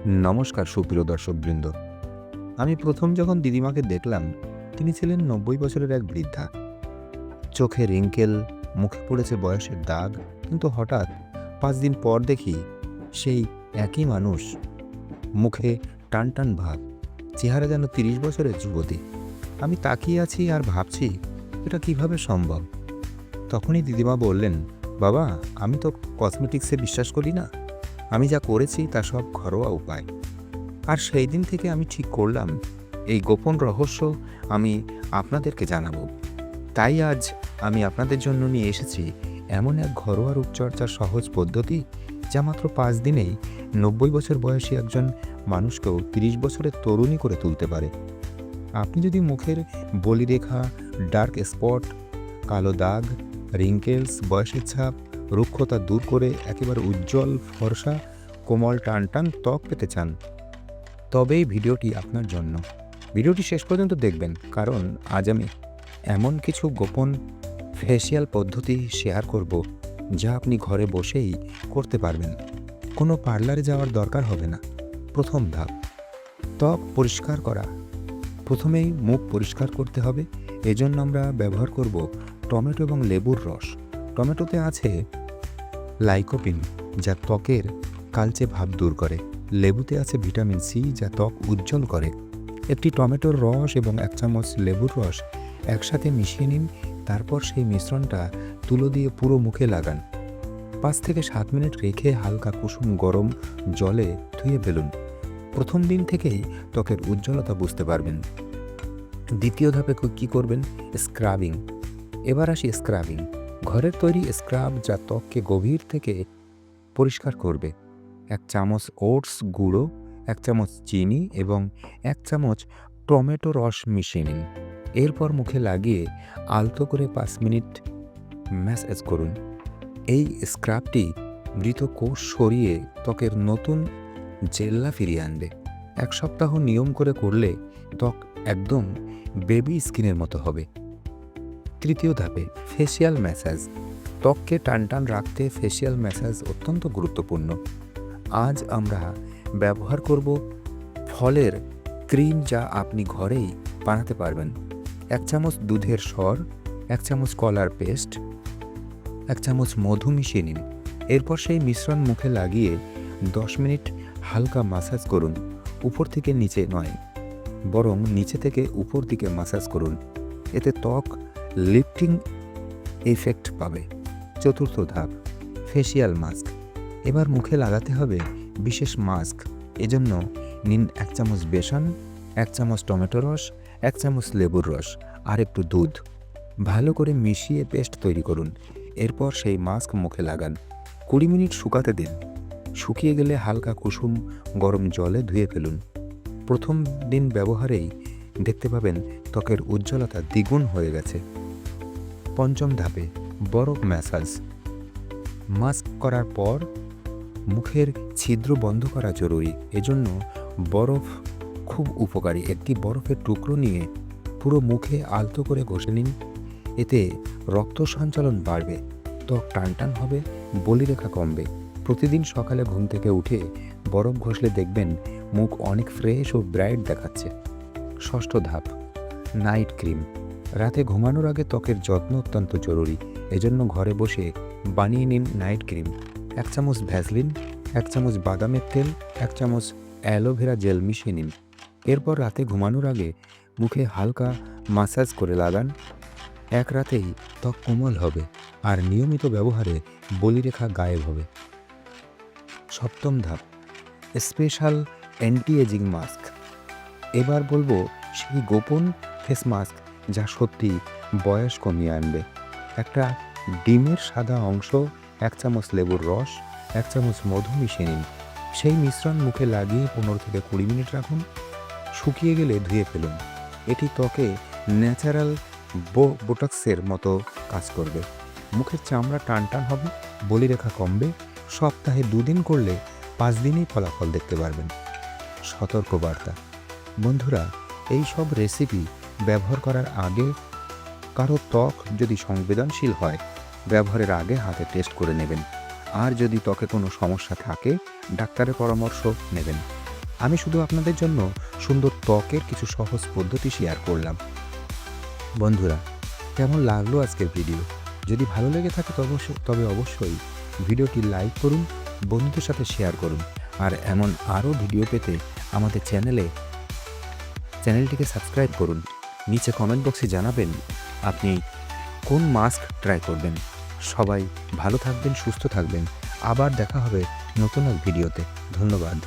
নমস্কার সুপ্রিয় দর্শকবৃন্দ। আমি প্রথম যখন দিদিমাকে দেখলাম, তিনি ছিলেন ৯০ বছরের এক বৃদ্ধা। চোখে রিঙ্কেল, মুখে পড়েছে বয়সের দাগ, কিন্তু হঠাৎ ৫ দিন পর দেখি সেই একই মানুষ, মুখে টানটান ভাব, চেহারা যেন ৩০ বছরের যুবতী। আমি তাকিয়ে আছি আর ভাবছি, এটা কিভাবে সম্ভব? তখনই দিদিমা বললেন, বাবা, আমি তো কসমেটিক্সে বিশ্বাস করি না। আমি যা করেছি তা সব ঘরোয়া উপায়। আর সেই দিন থেকে আমি ঠিক করলাম, এই গোপন রহস্য আমি আপনাদেরকে জানাবো। তাই আজ আমি আপনাদের জন্য নিয়ে এসেছি এমন এক ঘরোয়া রূপচর্চার সহজ পদ্ধতি, যা মাত্র ৫ দিনেই ৯০ বছর বয়সী একজন মানুষকেও ৩০ বছরের তরুণী করে তুলতে পারে। আপনি যদি মুখের বলিরেখা, ডার্ক স্পট, কালো দাগ, রিঙ্কেলস, বয়সের ছাপ, রুক্ষতা দূর করে একেবারে উজ্জ্বল, ফর্সা, কোমল টানটান ত্বক পেতে চান, তবেই ভিডিওটি আপনার জন্য। ভিডিওটি শেষ পর্যন্ত দেখবেন, কারণ আজ আমি এমন কিছু গোপন ফেসিয়াল পদ্ধতি শেয়ার করব, যা আপনি ঘরে বসেই করতে পারবেন। কোনো পার্লারে যাওয়ার দরকার হবে না। প্রথম ধাপ, ত্বক পরিষ্কার করা। প্রথমেই মুখ পরিষ্কার করতে হবে। এজন্য আমরা ব্যবহার করব টমেটো এবং লেবুর রস। টমেটোতে আছে লাইকোপিন, যা ত্বকের কালচে ভাব দূর করে। লেবুতে আছে ভিটামিন সি, যা ত্বক উজ্জ্বল করে। একটি টমেটোর রস এবং ১ চামচ লেবুর রস একসাথে মিশিয়ে নিন। তারপর সেই মিশ্রণটা তুলো দিয়ে পুরো মুখে লাগান। ৫ থেকে ৭ মিনিট রেখে হালকা কুসুম গরম জলে ধুয়ে ফেলুন। প্রথম দিন থেকেই ত্বকের উজ্জ্বলতা বুঝতে পারবেন। দ্বিতীয় ধাপে কী করবেন? স্ক্রাবিং। এবার আসি স্ক্রাবিং। ঘরের তৈরি স্ক্রাব, যা ত্বককে গভীর থেকে পরিষ্কার করবে। ১ চামচ ওটস গুঁড়ো, ১ চামচ চিনি এবং ১ চামচ টমেটো রস মিশিয়ে নিন। এরপর মুখে লাগিয়ে আলতো করে ৫ মিনিট ম্যাসাজ করুন। এই স্ক্রাবটি মৃত কোষ সরিয়ে ত্বকের নতুন জেল্লা ফিরিয়ে আনবে। ১ সপ্তাহ নিয়ম করে করলে ত্বক একদম বেবি স্কিনের মতো হবে। তৃতীয় ধাপে ফেসিয়াল ম্যাসাজ। ত্বককে টানটান রাখতে ফেসিয়াল ম্যাসাজ অত্যন্ত গুরুত্বপূর্ণ। আজ আমরা ব্যবহার করব ফলের ক্রিম, যা আপনি ঘরেই বানাতে পারবেন। ১ চামচ দুধের সর, ১ চামচ কলার পেস্ট, ১ চামচ মধু মিশিয়ে নিন। এরপর সেই মিশ্রণ মুখে লাগিয়ে ১০ মিনিট হালকা মাসাজ করুন। উপর থেকে নিচে নয়, বরং নিচে থেকে উপর দিকে মাসাজ করুন। এতে ত্বক লিফটিং ইফেক্ট পাবে। চতুর্থ ধাপ, ফেসিয়াল মাস্ক। এবার মুখে লাগাতে হবে বিশেষ মাস্ক। এজন্য নিন ১ চামচ বেসন, ১ চামচ টমেটো রস, ১ চামচ লেবুর রস আর একটু দুধ। ভালো করে মিশিয়ে পেস্ট তৈরি করুন। এরপর সেই মাস্ক মুখে লাগান। ২০ মিনিট শুকাতে দিন। শুকিয়ে গেলে হালকা কুসুম গরম জলে ধুয়ে ফেলুন। প্রথম দিন ব্যবহারেই দেখতে পাবেন ত্বকের উজ্জ্বলতা দ্বিগুণ হয়ে গেছে। পঞ্চম ধাপে বরফ ম্যাসাজ। মাস্ক করার পর মুখের ছিদ্র বন্ধ করা জরুরি। এজন্য বরফ খুব উপকারী। একটি বরফের টুকরো নিয়ে পুরো মুখে আলতো করে ঘষে নিন। এতে রক্ত সঞ্চালন বাড়বে, ত্বক টানটান হবে, বলিরেখা কমবে। প্রতিদিন সকালে ঘুম থেকে উঠে বরফ ঘষলে দেখবেন মুখ অনেক ফ্রেশ ও ব্রাইট দেখাচ্ছে। ষষ্ঠ ধাপ, নাইট ক্রিম। রাতে ঘুমানোর আগে ত্বকের যত্ন অত্যন্ত জরুরি। এজন্য ঘরে বসে বানিয়ে নিন নাইট ক্রিম। ১ চামচ ভ্যাসলিন, ১ চামচ বাদামের তেল, ১ চামচ অ্যালোভেরা জেল মিশিয়ে নিন। এরপর রাতে ঘুমানোর আগে মুখে হালকা মাসাজ করে লাগান। এক রাতেই ত্বক কোমল হবে আর নিয়মিত ব্যবহারে বলিরেখা গায়েব হবে। সপ্তম ধাপ, স্পেশাল অ্যান্টি এজিং মাস্ক। এবার বলবো সেই গোপন ফেস মাস্ক, যা সত্যি বয়স কমিয়ে আনবে। একটা ডিমের সাদা অংশ, ১ চামচ লেবুর রস, ১ চামচ মধু মিশিয়ে নিন। সেই মিশ্রণ মুখে লাগিয়ে ১৫ থেকে ২০ মিনিট রাখুন। শুকিয়ে গেলে ধুয়ে ফেলুন। এটি ত্বকে ন্যাচারাল বোটক্সের মতো কাজ করবে। মুখের চামড়া টানটান হবে, বলিরেখা কমবে। সপ্তাহে ২ দিন করলে ৫ দিনেই ফলাফল দেখতে পারবেন। সতর্কবার্তা, বন্ধুরা, এই সব রেসিপি ব্যবহার করার আগে কারো ত্বক যদি সংবেদনশীল হয়, ব্যবহারের আগে হাতে টেস্ট করে নেবেন। আর যদি ত্বকে কোনো সমস্যা থাকে, ডাক্তারের পরামর্শ নেবেন। আমি শুধু আপনাদের জন্য সুন্দর ত্বকের কিছু সহজ পদ্ধতি শেয়ার করলাম। বন্ধুরা, কেমন লাগলো আজকের ভিডিও? যদি ভালো লেগে থাকে তবে অবশ্যই ভিডিওটি লাইক করুন, বন্ধুদের সাথে শেয়ার করুন। আর এমন আরও ভিডিও পেতে আমাদের চ্যানেলটিকে সাবস্ক্রাইব করুন। নিচে কমেন্ট বক্সে জানাবেন আপনি কোন মাস্ক ট্রাই করবেন। সবাই ভালো থাকবেন, সুস্থ থাকবেন। আবার দেখা হবে নতুন এক ভিডিওতে। ধন্যবাদ।